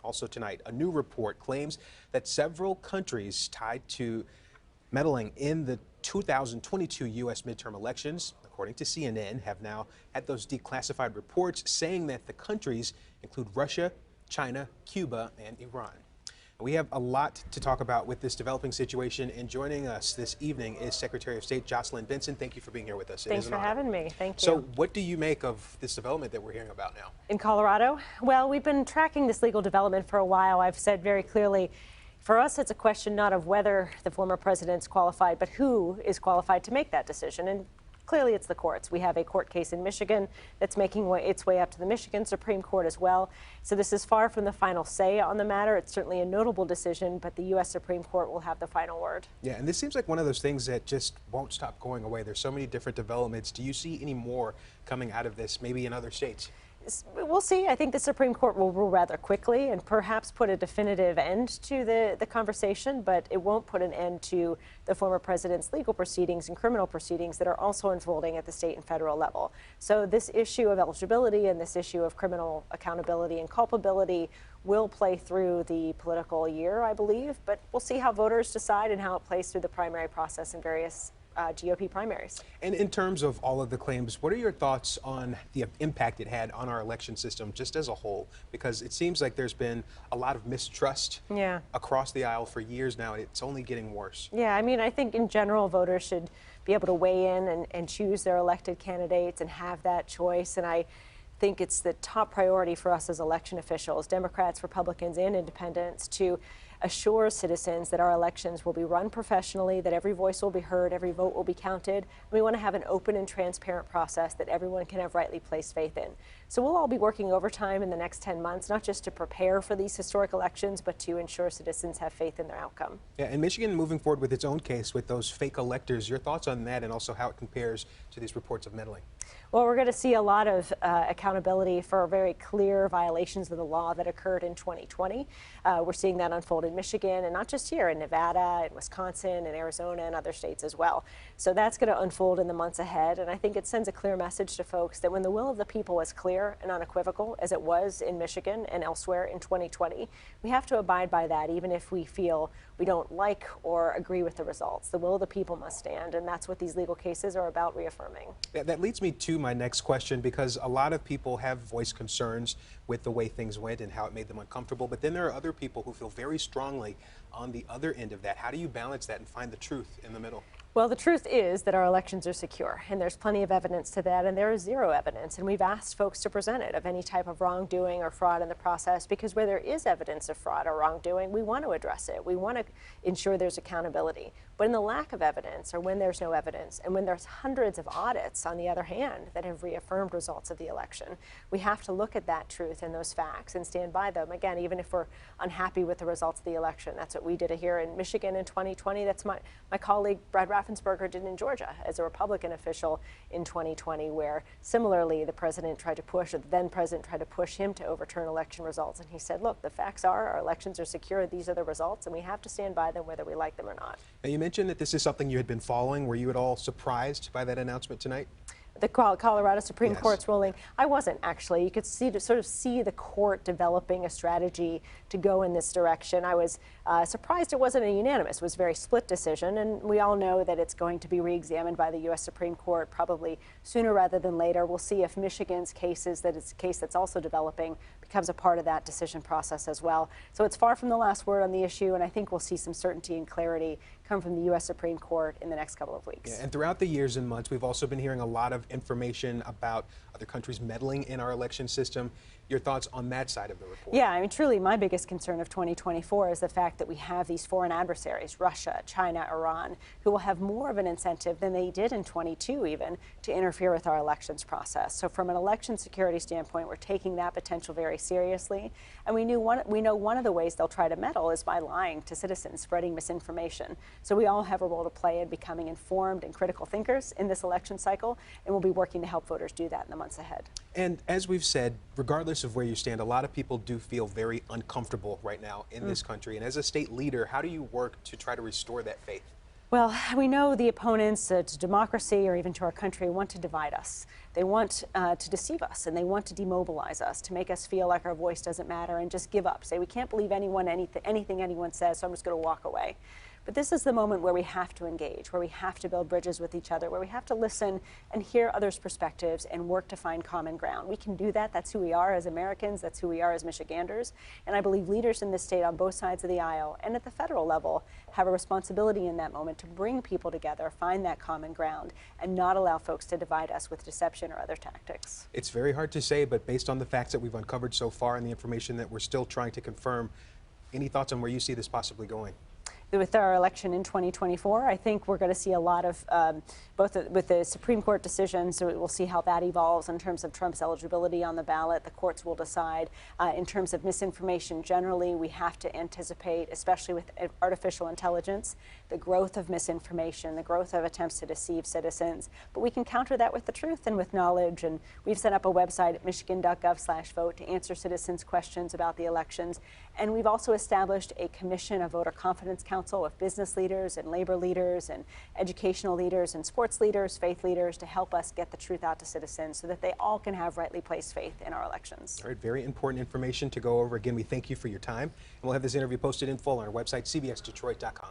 Also tonight, a new report claims that several countries tied to meddling in the 2022 U.S. midterm elections, according to CNN, have now had those declassified reports saying that the countries include Russia, China, Cuba, and Iran. We have a lot to talk about with this developing situation, and joining us this evening is Secretary of State Jocelyn Benson. Thank you for being here with us. Thanks for having me. Thank you. So what do you make of this development that we're hearing about now? In Colorado? Well, we've been tracking this legal development for a while. I've said very clearly, for us, it's a question not of whether the former president's qualified, but who is qualified to make that decision. And clearly, it's the courts. We have a court case in Michigan that's making its way up to the Michigan Supreme Court as well. So this is far from the final say on the matter. It's certainly a notable decision, but the U.S. Supreme Court will have the final word. Yeah, and this seems like one of those things that just won't stop going away. There's so many different developments. Do you see any more coming out of this, maybe in other states? We'll see. I think the Supreme Court will rule rather quickly and perhaps put a definitive end to the conversation, but it won't put an end to the former president's legal proceedings and criminal proceedings that are also unfolding at the state and federal level. So this issue of eligibility and this issue of criminal accountability and culpability will play through the political year, I believe, but we'll see how voters decide and how it plays through the primary process in various GOP primaries. And in terms of all of the claims, what are your thoughts on the impact it had on our election system just as a whole? Because it seems like there's been a lot of mistrust across the aisle for years now, and it's only getting worse. Yeah, I mean, I think in general, voters should be able to weigh in and choose their elected candidates and have that choice. And I think it's the top priority for us as election officials, Democrats, Republicans, and independents, to assure citizens that our elections will be run professionally, that every voice will be heard, every vote will be counted. We want to have an open and transparent process that everyone can have rightly placed faith in. So we'll all be working overtime in the next 10 months, not just to prepare for these historic elections, but to ensure citizens have faith in their outcome. Yeah, and Michigan moving forward with its own case with those fake electors. Your thoughts on that, and also how it compares to these reports of meddling? Well, we're going to see a lot of accountability for very clear violations of the law that occurred in 2020. We're seeing that unfold in Michigan, and not just here, in Nevada, in Wisconsin, and Arizona, and other states as well. So that's going to unfold in the months ahead, and I think it sends a clear message to folks that when the will of the people is clear and unequivocal, as it was in Michigan and elsewhere in 2020, we have to abide by that, even if we feel we don't like or agree with the results. The will of the people must stand, and that's what these legal cases are about reaffirming. Yeah, that leads me to my next question, because a lot of people have voiced concerns with the way things went and how it made them uncomfortable, but then there are other people who feel very strongly on the other end of that. How do you balance that and find the truth in the middle? Well, the truth is that our elections are secure, and there's plenty of evidence to that, and there is zero evidence, and we've asked folks to present it of any type of wrongdoing or fraud in the process, because where there is evidence of fraud or wrongdoing, we want to address it. We want to ensure there's accountability. But in the lack of evidence, or when there's no evidence, and when there's hundreds of audits, on the other hand, that have reaffirmed results of the election, we have to look at that truth and those facts and stand by them. Again, even if we're unhappy with the results of the election. That's what we did here in Michigan in 2020. That's my colleague Brad Raffensperger did in Georgia as a Republican official in 2020, where similarly the president tried to push, or the then president tried to push him to overturn election results. And he said, look, the facts are our elections are secure. These are the results, and we have to stand by them whether we like them or not. Now, you mentioned that this is something you had been following. Were you at all surprised by that announcement tonight? The Colorado Supreme Court's ruling. I wasn't, actually. You could sort of see the court developing a strategy to go in this direction. I was surprised it wasn't a unanimous. It was a very split decision, and we all know that it's going to be re-examined by the U.S. Supreme Court probably sooner rather than later. We'll see if Michigan's case that's also developing becomes a part of that decision process as well. So it's far from the last word on the issue, and I think we'll see some certainty and clarity come from the U.S. Supreme Court in the next couple of weeks. Yeah, and throughout the years and months, we've also been hearing a lot of information about other countries meddling in our election system. Your thoughts on that side of the report? Yeah, I mean, truly, my biggest concern of 2024 is the fact that we have these foreign adversaries, Russia, China, Iran, who will have more of an incentive than they did in 22 even to interfere with our elections process. So from an election security standpoint, we're taking that potential very seriously. And we know one of the ways they'll try to meddle is by lying to citizens, spreading misinformation. So we all have a role to play in becoming informed and critical thinkers in this election cycle, and we'll be working to help voters do that in the months ahead. And as we've said, regardless of where you stand, a lot of people do feel very uncomfortable right now in this country. And as a state leader, how do you work to try to restore that faith? Well, we know the opponents to democracy or even to our country want to divide us. They want to deceive us, and they want to demobilize us, to make us feel like our voice doesn't matter and just give up. Say, we can't believe anything anyone says, so I'm just going to walk away. But this is the moment where we have to engage, where we have to build bridges with each other, where we have to listen and hear others' perspectives and work to find common ground. We can do that. That's who we are as Americans. That's who we are as Michiganders. And I believe leaders in this state on both sides of the aisle and at the federal level have a responsibility in that moment to bring people together, find that common ground, and not allow folks to divide us with deception or other tactics. It's very hard to say, but based on the facts that we've uncovered so far and the information that we're still trying to confirm, any thoughts on where you see this possibly going? With our election in 2024, I think we're going to see a lot of, both with the Supreme Court decision, so we'll see how that evolves in terms of Trump's eligibility on the ballot. The courts will decide. In terms of misinformation generally, we have to anticipate, especially with artificial intelligence, the growth of misinformation, the growth of attempts to deceive citizens. But we can counter that with the truth and with knowledge. And we've set up a website at michigan.gov/vote to answer citizens' questions about the elections. And we've also established a commission, a voter confidence council of business leaders and labor leaders and educational leaders and sports leaders, faith leaders, to help us get the truth out to citizens so that they all can have rightly placed faith in our elections. All right, very important information to go over. Again, we thank you for your time, and we'll have this interview posted in full on our website, cbsdetroit.com.